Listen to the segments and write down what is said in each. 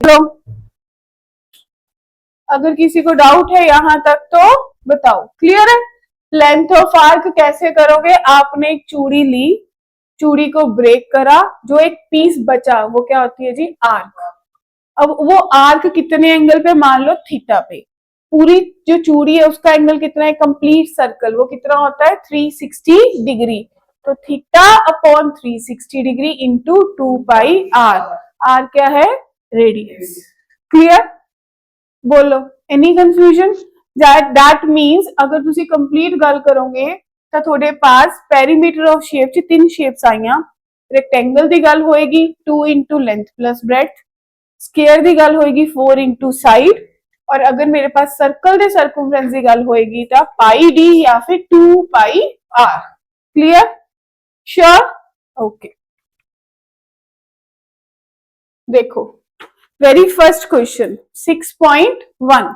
तो अगर किसी को डाउट है यहां तक तो बताओ, क्लियर है। लेंथ ऑफ आर्क कैसे करोगे, आपने एक चूड़ी ली, चूड़ी को ब्रेक करा, जो एक पीस बचा वो क्या होती है जी, आर्क। अब वो आर्क कितने एंगल पे, मान लो थीटा पे, पूरी जो चूड़ी है उसका एंगल कितना है, कंप्लीट सर्कल वो कितना होता है 360 डिग्री। तो theta upon 360 degree into 2 pi r. R क्या है, रेडियस। क्लियर, बोलो एनी कंफ्यूजन। दैट मीन्स अगर तुसी कंप्लीट गल करोगे तो थोड़े पास पेरीमीटर ऑफ शेप च तीन शेप्स आईया। रेक्टेंगल की गल होएगी 2 into length plus breadth, square की गल होएगी 4 इंटू साइड, और अगर मेरे पास सर्कल के सर्कमफ्रेंस की गल होएगी तो पाई डी या फिर 2 pi r. Clear, sure, okay. देखो very first question 6.1,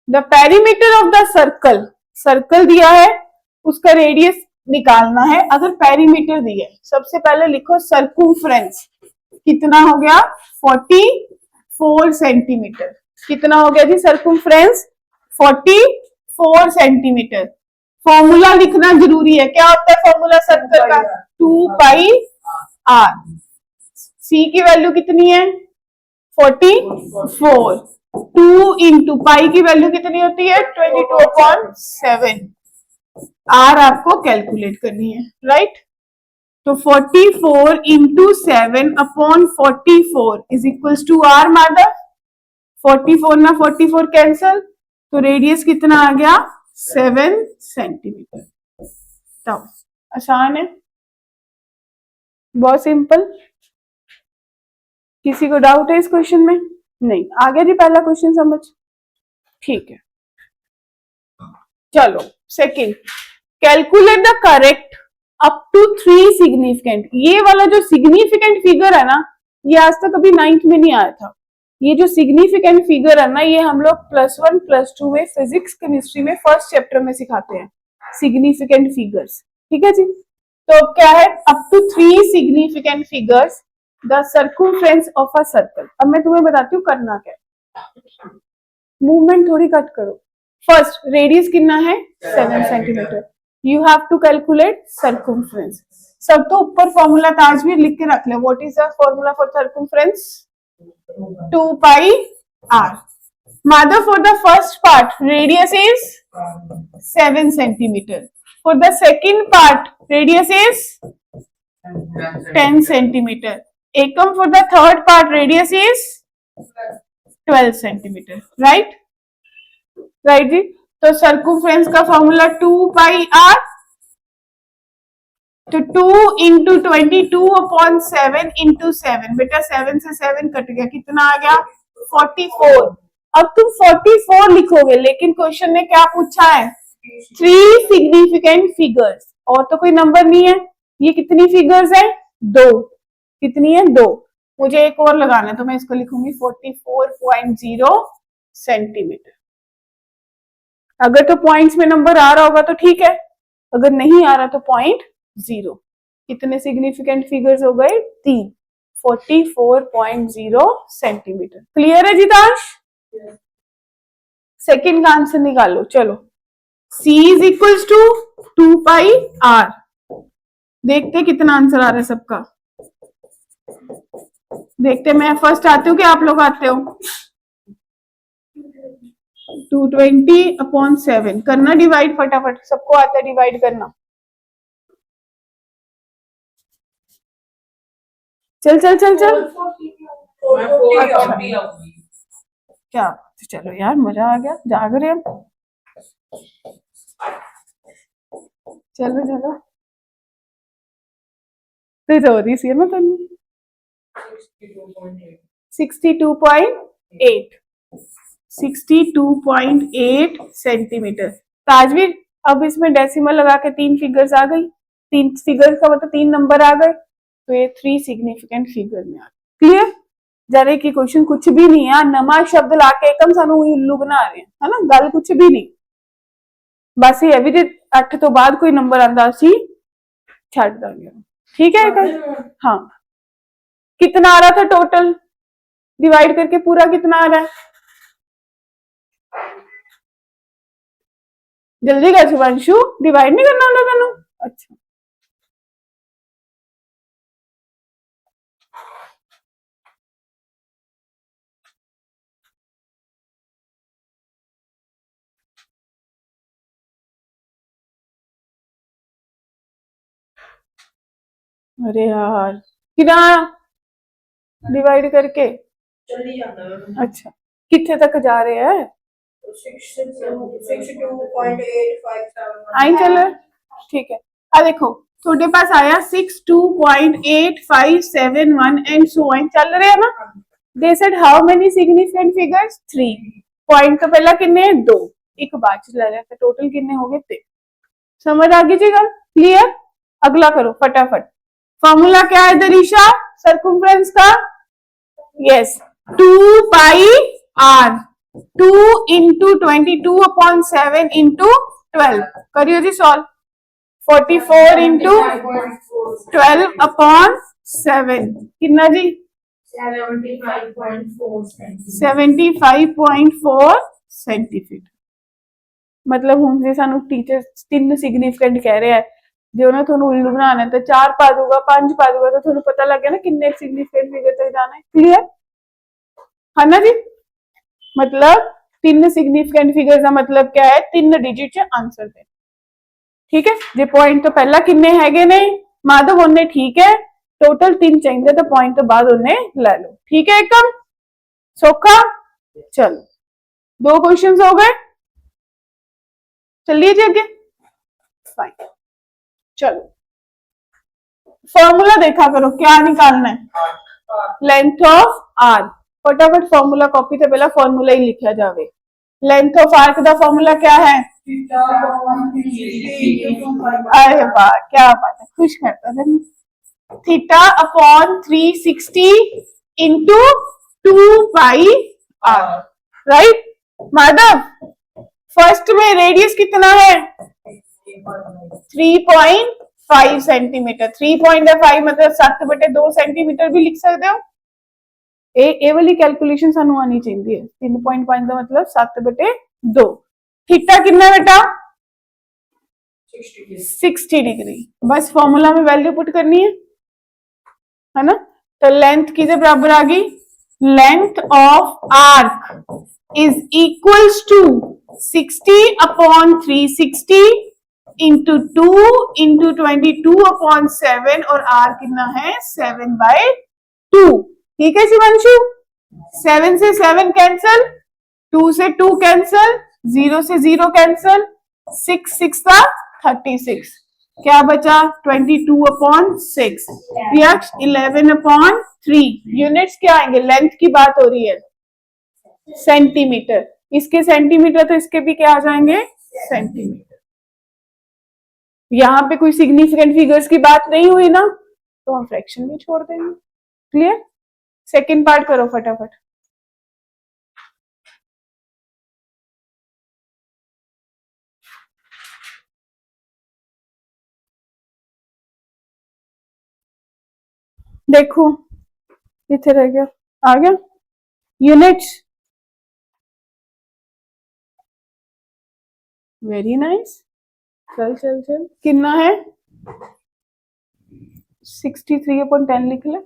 the perimeter of the circle, circle दिया है उसका रेडियस निकालना है। अगर पेरीमीटर दिया है, सबसे पहले लिखो सर्कमफ्रेंस कितना हो गया 44 सेंटीमीटर। कितना हो गया जी सर्कमफ्रेंस 44 सेंटीमीटर। फॉर्मूला लिखना जरूरी है, क्या होता है फॉर्मूला सर्कल का, 2 पाई आर। सी की वैल्यू कितनी है 44, 2 इंटू पाई की वैल्यू कितनी होती है 22/7। आर आपको कैलकुलेट करनी है, राइट। तो 44 into 7 upon 44 is equals to r. Madhav 44 ना 44 कैंसल, तो रेडियस कितना आ गया 7 सेंटीमीटर। तो आसान है, बहुत सिंपल। किसी को डाउट है इस क्वेश्चन में? नहीं, आ गया जी पहला क्वेश्चन समझ, ठीक है। चलो second, calculate the correct up to 3 significant. ये वाला जो सिग्निफिकेंट फिगर है ना, ये आज तक कभी 9th में नहीं आया था। ये जो सिग्निफिकेंट फिगर है ना, ये हम लोग +1 +2 में फिजिक्स केमिस्ट्री में फर्स्ट चैप्टर में सिखाते हैं, सिग्निफिकेंट फिगर्स। ठीक है जी। तो क्या है, up to 3 significant figures the circumference of a circle. अब मैं तुम्हें बताती हूँ करना क्या, मूवमेंट थोड़ी कट करो। फर्स्ट रेडियस कितना है 7 centimetre, you have to calculate circumference. सब तो ऊपर फॉर्मूला ताजवीर लिख के रख ले, what is the formula for circumference 2 pi r. Mother, for the first part radius is 7 centimeter, for the second part radius is 10 centimeter, Ekam for the third part radius is 12 centimeter, right जी। तो circumference का formula 2 pi are, तो 2 into 22/7 into 7, बेटा 7 से 7 cut गया, कितना आ गया 44। अब तुम 44 लिखोगे, लेकिन क्वेश्चन ने क्या पूछा है 3 सिग्निफिकेंट फिगर्स, और तो कोई नंबर नहीं है। ये कितनी फिगर्स है 2, कितनी है 2, मुझे एक और लगाना है तो मैं इसको लिखूंगी 44.0 सेंटीमीटर। अगर तो पॉइंट्स में नंबर आ रहा होगा तो ठीक है, अगर नहीं आ रहा तो 0.0। कितने सिग्निफिकेंट फिगर्स हो गए 3, 44.0 सेंटीमीटर। क्लियर है जितांश? सेकंड का आंसर निकालो, चलो। C is equals to 2 pi r. देखते कितना आंसर आ रहा है सबका, देखते मैं फर्स्ट आती हूँ कि आप लोग आते हो। 220/7 करना डिवाइड, फटाफट सबको आता है डिवाइड करना। चल चल चल चल, अच्छा क्या, चलो यार मजा आ गया, जाग रहे हम। चलो चलो, तो रो रही सी मैं तुम 62.8 सेंटीमीटर। ताजवीर अब इसमें डेसिमल लगा के 3 फिगर्स आ गई, 3 फिगर्स का मतलब 3 नंबर आ गए, तो ये 3 सिग्निफिकेंट फिगर में आ गए। क्लियर? जरे की क्वेश्चन कुछ भी नहीं है, नमा शब्द लाके एकम सानू उल्लू बना रहे हैं, है ना, गल कुछ भी नहीं। बस ये भी 8 तो बाद कोई नंबर आंदा सी छड़ देंगे, ठीक है। हाँ, कितना आ रहा था टोटल डिवाइड करके पूरा कितना आ रहा है? जल्दी कर शुभांशु, डिवाइड नहीं करना होता तेनू? अच्छा अरे यार कितना डिवाइड करके चली जाता है। अच्छा कितने तक जा रहे हैं? आई चलो ठीक है। देखो थोड़े पास आया 62.8571 एंड सो ऑन चल रहे हैं ना। They said how many significant figures? 3 point तो पहला किन्ने? 2 एक बाद च ले रहे तो टोटल किन्ने हो गए 3। समझ आ गई जी गल? क्लियर? अगला करो फटाफट। फॉर्मूला क्या है दरीशा सर्कमफ्रेंस का? Yes 2 pi r 2 into 22/7 into 12 करियो जी सॉल्व। 44 इंटू 12/7 कितना जी? 75.4 सेंटीफीट। मतलब हूँ जे सानू टीचर 3 सिग्निफिकेंट कह रहे हैं जो ना थोड़ा उल्लू बनाना है तो 4 पा दूंगा 5 पा दूंगा तो थोड़ा पता लग गया ना किन्ने सिग्निफिकेंट फिगर तक जाना है। क्लियर है ना जी? मतलब 3 सिग्निफिकेंट फिगर का मतलब क्या है? 3 डिजिट च आंसर दे। ठीक है जे पॉइंट तो पहला किन्ने हैगे ने माधव उन्ने ठीक है टोटल 3 चाहिए तो पॉइंट तो बाद उन्ने ले लो। ठीक है एकदम सौखा। चलो 2 क्वेश्चंस हो गए। चलिए जी आगे फाइन। चलो फॉर्मूला देखा करो क्या निकालना है? Length of arc. फटाफट फॉर्मूला कॉपी से पहला फॉर्मूला ही लिखा जाए। लेंथ ऑफ आर्क का फॉर्मूला क्या है? अरे वाह क्या बात है खुश करता है। Theta upon 360 into 2 pi r. Right Madhav first में रेडियस कितना है? 3.5 सेंटीमीटर। 3.5 मतलब 7/2 सेंटीमीटर भी लिख सकते हो। ए वाली कैलकुलेशन सानू आनी चाहिए। 3.5 का मतलब 7/2। थीटा कितना बेटा? 60 डिग्री। बस फॉर्मूला में वैल्यू पुट करनी है ना? तो लेंथ किसे बराबर आ गई? Length of arc is equals to 60/360 into 2 into 22/7 और आर कितना है? 7/2। ठीक है शिवांशु? 7 से 7 कैंसल 2 से 2 कैंसल 0 से 0 कैंसल 6 6 का 36 क्या बचा? 22/6 यक्ष 11/3 यूनिट्स क्या आएंगे? लेंथ की बात हो रही है सेंटीमीटर। इसके सेंटीमीटर तो इसके भी क्या आ जाएंगे? सेंटीमीटर। यहां पे कोई सिग्निफिकेंट फिगर्स की बात नहीं हुई ना तो हम फ्रैक्शन भी छोड़ देंगे। क्लियर? सेकंड पार्ट करो फटाफट। देखो इथे रह गया आ गया यूनिट्स। Very nice. चल चल चल कितना है? 63/10 लिख ले।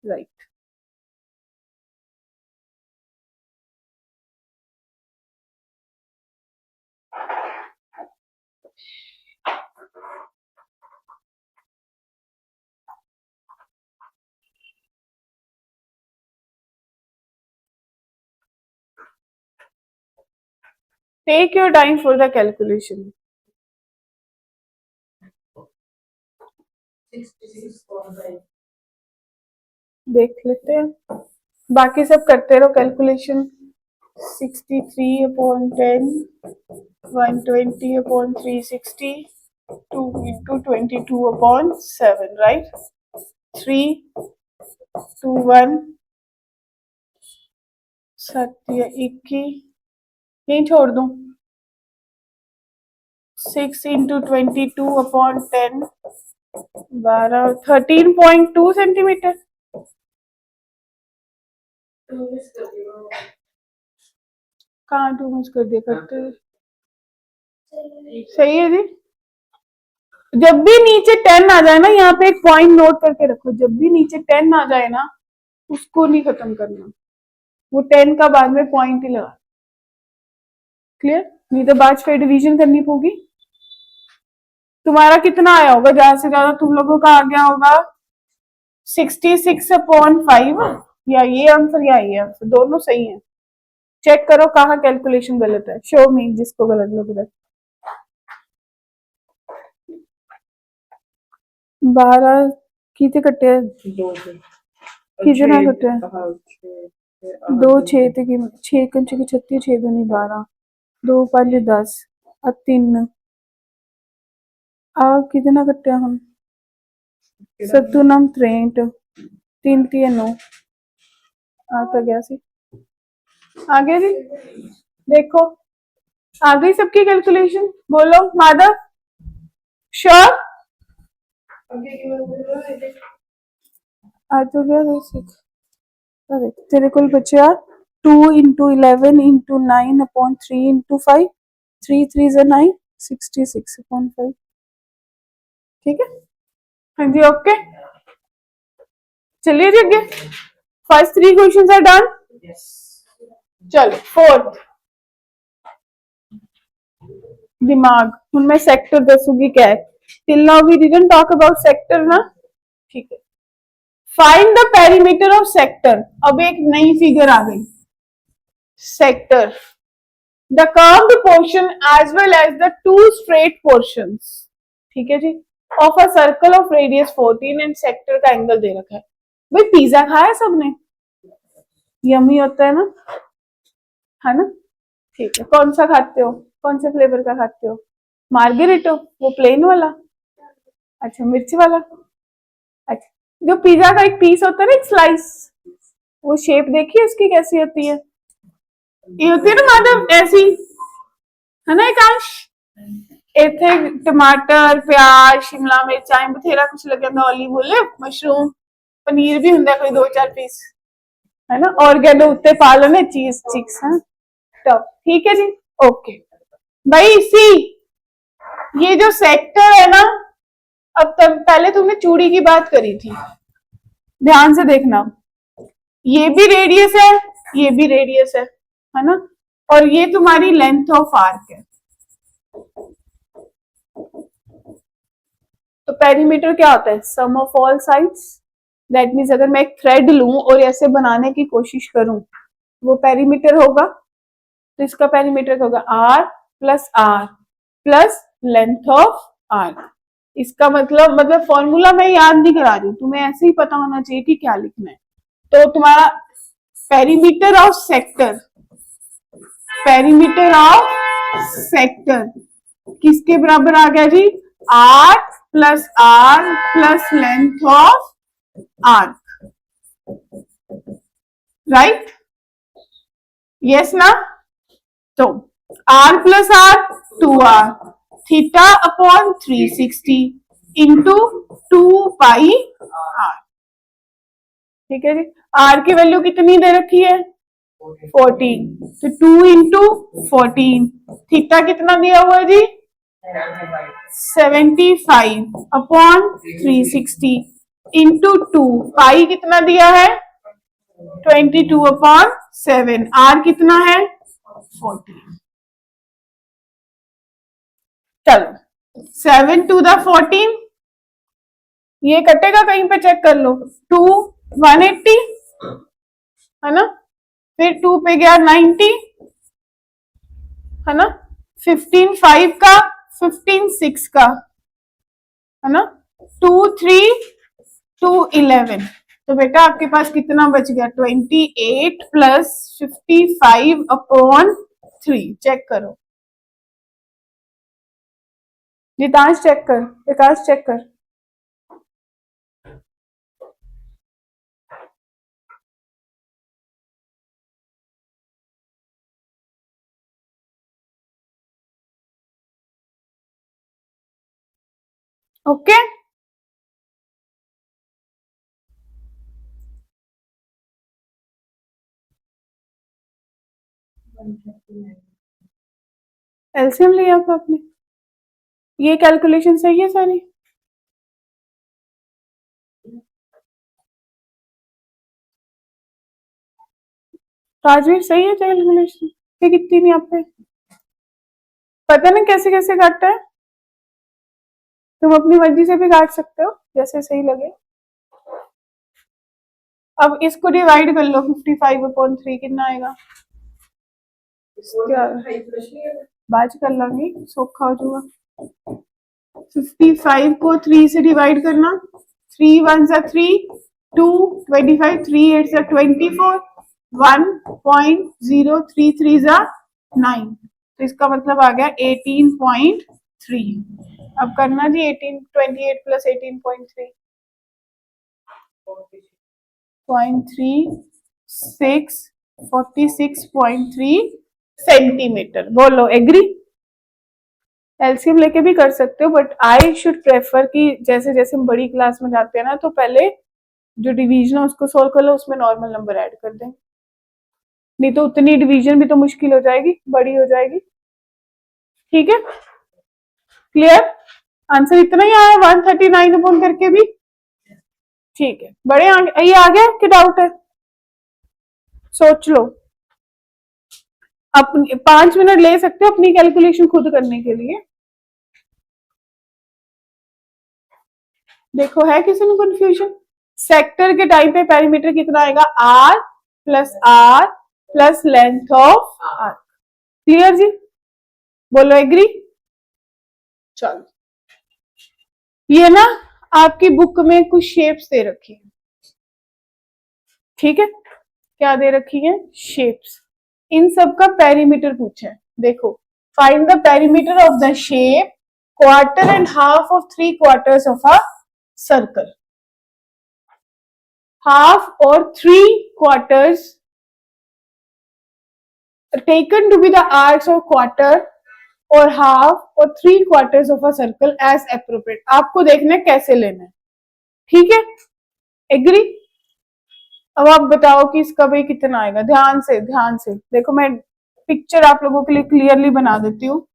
Right take your time for the calculation. देख लेते हैं बाकी सब करते रहो कैलकुलेशन। 63/10 120/360 2 into 22/7 right 3 2 1 सत्य 21 यही छोड़ दूं 6 into 22/10 12 13.2 सेंटीमीटर। कहाँ 2 मिस कर दिया करते? सही है जी। जब भी नीचे 10 आ जाए ना, यहाँ पे एक पॉइंट नोट करके रखो, जब भी नीचे 10 आ जाए ना, उसको नहीं खत्म करना, वो 10 का बाद में पॉइंट ही लगा। क्लियर? नहीं तो बाद फिर डिवीजन करनी होगी। तुम्हारा कितना आया होगा? ज्यादा से ज्यादा तुम लोगों का आ गया होगा 66/5, या ये आंसर या ये आंसर, दोनों सही है। चेक करो कहाँ कैलकुलेशन गलत है, शो मी जिसको गलत लग रहा है। 12 कितने कट्टे हैं? कितना कट्टे हैं? 2 6 थे कि 6 कंचे की 36, 6 दूनी 12, 2 5 10 और 3 आ कितना कट्टे हम? 7 9 63, 3 3 9 आ तो गया सी। आगे जी देखो, आ गई सबकी कैलकुलेशन? बोलो माधव, श्योर? आ तो गया बेसिक। अरे तेरे को बचा 2 × 11 × 9/3 × 5, 3 3 9, 66/5। ठीक है? हाँ जी, ओके। चलिए जी आगे, फर्स्ट 3 क्वेश्चंस आर डन। चलो फोर्थ, दिमाग। हूँ मैं सेक्टर दसूंगी क्या है। Till now we didn't talk about sector ना, ठीक है। Find the perimeter of sector. अब एक नई फिगर आ गई, sector the curved portion as well as the 2 straight portions, ठीक है जी, of a circle of radius 14 and sector का एंगल दे रखा है। भाई पिज्जा खाया सबने? यमी होता है ना, है ना? ठीक है, कौन सा खाते हो? कौन से फ्लेवर का खाते हो? मार्गेरिटो, वो प्लेन वाला? अच्छा, मिर्च वाला? अच्छा, जो पिज्जा का एक पीस होता है ना, एक स्लाइस, वो शेप देखिए उसकी कैसी होती है? ये होती है ना माधव ऐसी, है ना एकांश? इथे टमाटर, प्याज, शिमला मिर्च, बथेरा कुछ लगे होंदा, ऑलिव ऑयल, मशरूम, पनीर भी हुंदा कोई 2 4 पीस, है ना? ऑर्गेनो उत्ते पा लेने, चीज चिक्स, है टॉप। ठीक है जी, ओके भाई। सी, ये जो सेक्टर है ना, अब तक पहले तुमने चूड़ी की बात करी थी, ध्यान से देखना, ये भी रेडियस है, ये भी रेडियस है ना? और ये तुम्हारी लेंथ ऑफ आर्क है। तो पेरीमीटर क्या होता है? Sum of all sides. That means अगर मैं एक थ्रेड लूं और ऐसे बनाने की कोशिश करूं, वो पेरीमीटर होगा। तो इसका पेरीमीटर होगा r plus length of arc. इसका मतलब फॉर्मूला मैं याद नहीं करा रही हूँ, तुम्हें ऐसे ही पता होना चाहिए कि क्या लिखना है। तो तुम्हारा perimeter of sector, perimeter of sector किसके बराबर आ गया जी? r plus length of arc, right? Yes ना? तो r plus r 2r, theta upon 360 into 2 पाई r। ठीक है जी, r की वैल्यू कितनी दे रखी है? 14, तो 2 इंटू 14, थीटा कितना दिया हुआ है जी? 75 अपॉन 360 इंटू 2, पाई कितना दिया है? 22/7, आर कितना है? 40। चलो 7 टू द 14, ये कटेगा कहीं पे, चेक कर लो। 2 180, है ना? फिर 2 पे गया 90, है ना? 15 5 का, 15 6 का, है ना? 2 3 2 11, तो बेटा आपके पास कितना बच गया? 28 प्लस 55/3। चेक करो जितांश, चेक कर, विकास चेक कर। ओके, एलसीएम लिया आपने? ये कैलकुलेशन सही है सारी? राजवीर सही है कैलकुलेशन? ये कितनी नहीं आप पे पता नहीं कैसे कैसे काटता है। तुम अपनी मर्जी से भी काट सकते हो जैसे सही लगे। अब इसको डिवाइड कर लो 55/3 कितना आएगा? बाज कर लांगे सौखा हो जाएगा। 55 को 3 से डिवाइड करना। 3 1 सा 3, 2 25, 3 8 सा 24, 1.033 सा 9। तो इसका मतलब आ गया 18.3। अब करना जी 28 प्लस 18.3 46.3 सेंटीमीटर। बोलो एग्री? एलसीएम लेके भी कर सकते हो बट आई शुड प्रेफर कि जैसे जैसे हम बड़ी क्लास में जाते हैं ना तो पहले जो डिवीजन है उसको सोल्व कर लो, उसमें नॉर्मल नंबर ऐड कर दें। नहीं तो उतनी डिवीजन भी तो मुश्किल हो जाएगी, बड़ी हो जाएगी। ठीक है, क्लियर? आंसर इतना ही आया 139 अपॉन करके भी। ठीक है, बड़े आगे ये आ गया कि डाउट है? सोच लो, अपनी 5 मिनट ले सकते हो अपनी कैलकुलेशन खुद करने के लिए। देखो है किसी में कंफ्यूजन? सेक्टर के टाइम पे पेरीमीटर कितना आएगा? R plus length of r. Clear जी? बोलो एग्री? चलो, ये ना आपकी बुक में कुछ शेप्स दे रखी है। ठीक है, क्या दे रखी है? शेप्स। इन सब का पेरीमीटर पूछा है। देखो, find the perimeter of the shape quarter and half of 3 quarters of a circle. Half और 3 quarters taken to be the arcs of quarter और हाफ और 3 quarters of a circle as appropriate. आपको देखना है कैसे लेना है। ठीक है, एग्री? अब आप बताओ कि इसका भाई कितना आएगा। ध्यान से देखो, मैं पिक्चर आप लोगों के लिए क्लियरली बना देती हूँ।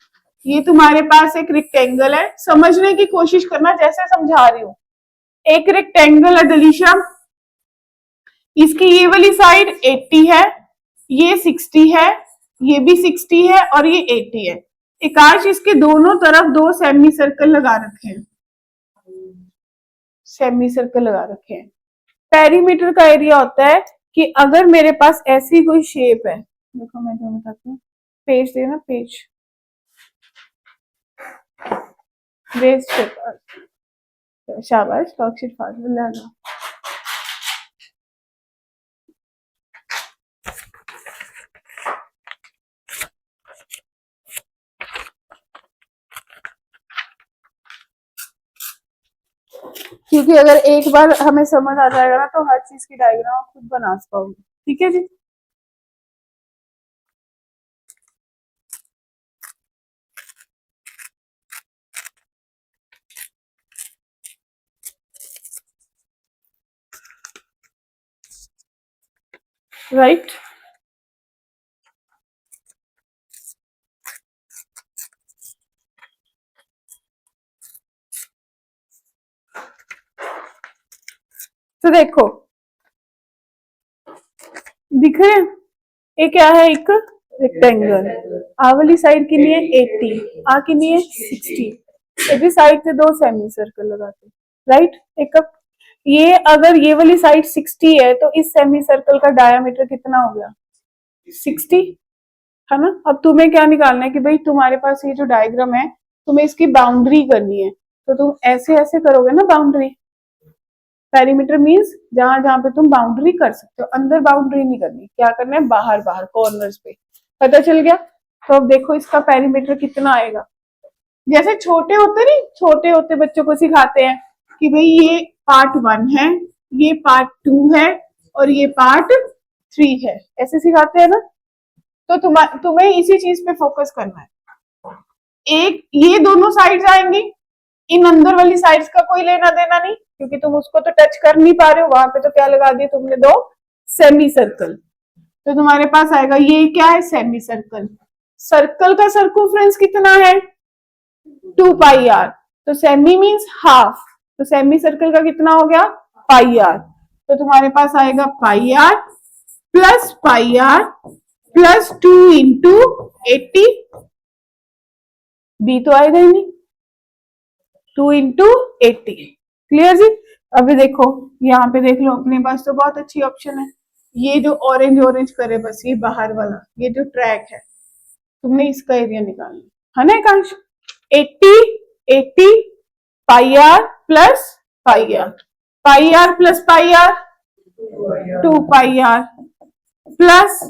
ये तुम्हारे पास एक रेक्टेंगल है, समझने की कोशिश करना जैसे समझा रही हूँ। एक रेक्टेंगल है दलीशा, इसकी ये वाली साइड 80 है, ये 60 है, ये भी 60 है और ये 80 है। एकाश इसके दोनों तरफ 2 सेमी सर्कल लगा रखे हैं। सेमी सर्कल लगा रखे हैं। पेरीमीटर का एरिया होता है कि अगर मेरे पास ऐसी कोई शेप है, देखो मैं जो बताती हूँ, पेज देना, पेज वेस्ट, शाबाश, टॉक्सिक फार्मूला लगा। क्योंकि अगर एक बार हमें समझ आ जाएगा ना तो हर चीज की डायग्राम खुद बना पाओगे। ठीक है जी? राइट, तो देखो दिख रहे हैं, ये क्या है? एक रेक्टेंगल। आ वाली साइड के लिए 80, आ के लिए 60। इसी साइड से 2 सेमी सर्कल लगाते, राइट? एक कप ये अगर ये वाली साइड 60 है तो इस सेमी सर्कल का डायामीटर कितना हो गया? 60, है ना? अब तुम्हें क्या निकालना है कि भाई तुम्हारे पास ये जो डायग्राम है तुम्हें इसकी बाउंड्री करनी है, तो तुम ऐसे ऐसे करोगे ना बाउंड्री। पेरीमीटर मींस जहां जहां पे तुम बाउंड्री कर सकते हो, अंदर बाउंड्री नहीं करनी। क्या करना है? बाहर बाहर कॉर्नर्स पे। पता चल गया? तो अब देखो इसका पेरीमीटर कितना आएगा। जैसे छोटे होते नहीं, छोटे होते बच्चों को सिखाते हैं कि भाई ये पार्ट 1 है, ये पार्ट 2 है और ये पार्ट 3 है, ऐसे सिखाते हैं ना। तो तुम्हें इसी चीज पे फोकस करना है। एक ये दोनों साइड्स आएंगी, इन अंदर वाली साइड्स का कोई लेना देना नहीं क्योंकि तुम उसको तो टच कर नहीं पा रहे हो। वहां पे तो क्या लगा दिए तुमने? 2 सेमी सर्कल। तो तुम्हारे पास आएगा, ये क्या है, सेमी सर्कल। सर्कल का सर्कमफ्रेंस कितना है, 2 पाई आर, तो सेमी मीन्स हाफ, तो सेमी सर्कल का कितना हो गया, पाई आर। तो तुम्हारे पास आएगा पाई आर प्लस 2 इंटू 80, बी तो आएगा ही नहीं, 2 इंटू 80। क्लियर जी। अभी देखो यहाँ पे देख लो, अपने पास तो बहुत अच्छी ऑप्शन है, ये जो ऑरेंज ऑरेंज करे बस, ये बाहर वाला, ये जो ट्रैक है, तुमने इसका एरिया निकालना है ना Ekansh. 80 80 pi r plus pi r, pi r plus pi r 2 pi r plus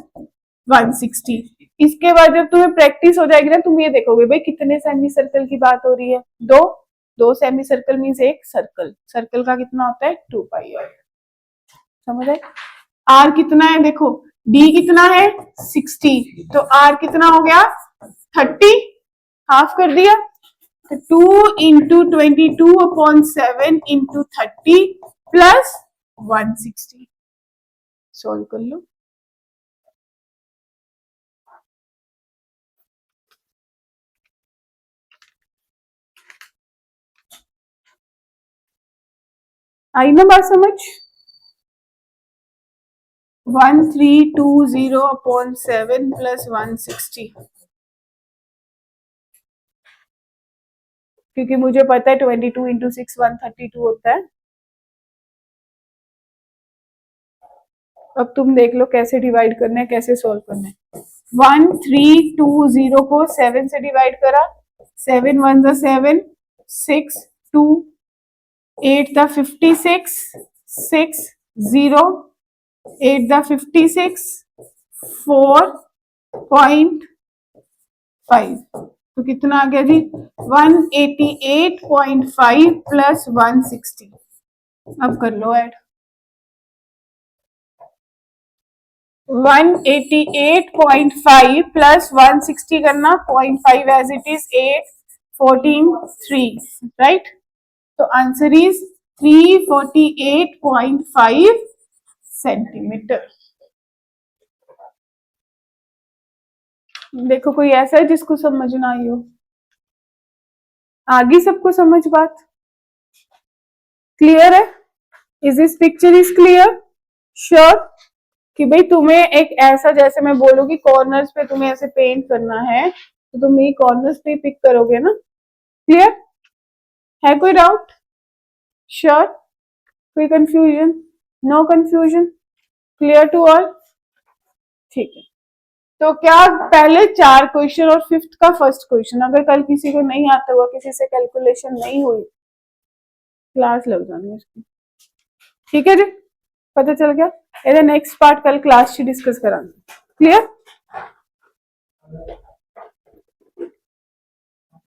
160। इसके बाद जब तुम्हें प्रैक्टिस हो जाएगी ना, तुम ये देखोगे भाई कितने सेमी सर्कल की बात हो रही है, दो, दो सेमी सर्कल मीन्स एक सर्कल, सर्कल का कितना होता है 2 पाई आर। समझ आए। आर कितना है देखो, डी कितना है 60, तो आर कितना हो गया 30, हाफ कर दिया, तो 2 इंटू 22/7 इंटू 30 प्लस 160। सॉल्व कर लो। आई ना बात समझ। 1320/7 प्लस 160, क्योंकि मुझे पता है 22 इंटू 6 132 होता है। अब तुम देख लो कैसे डिवाइड करना है, कैसे सोल्व करना है। 1320 को 7 से डिवाइड करा, 7 1 जा 7, 6 2 8 दा 56, 6 0 8 दा 56 4.5, तो कितना आ गया जी 188.5 प्लस 160। अब कर लो ऐड, 188.5 प्लस 160 करना, 0.5 एज इट इज 8 14 3, राइट। तो आंसर इज 348.5 सेंटीमीटर। देखो कोई ऐसा है जिसको समझ ना आई हो, आगे सबको समझ बात क्लियर है। Is this picture is clear, sure कि भाई तुम्हें एक ऐसा, जैसे मैं बोलूंगी कॉर्नर्स पे तुम्हें ऐसे पेंट करना है, तो तुम ये कॉर्नर्स पे पिक करोगे ना। क्लियर है, कोई डाउट, श्योर, कोई confusion, no confusion, clear to all, ठीक है। तो क्या पहले 4 क्वेश्चन और 5th का फर्स्ट क्वेश्चन, अगर कल किसी को नहीं आता हुआ, किसी से कैलकुलेशन नहीं हुई, क्लास लग जानी उसकी, ठीक है जी, पता चल गया। नेक्स्ट पार्ट कल क्लास डिस्कस करांगे। क्लियर।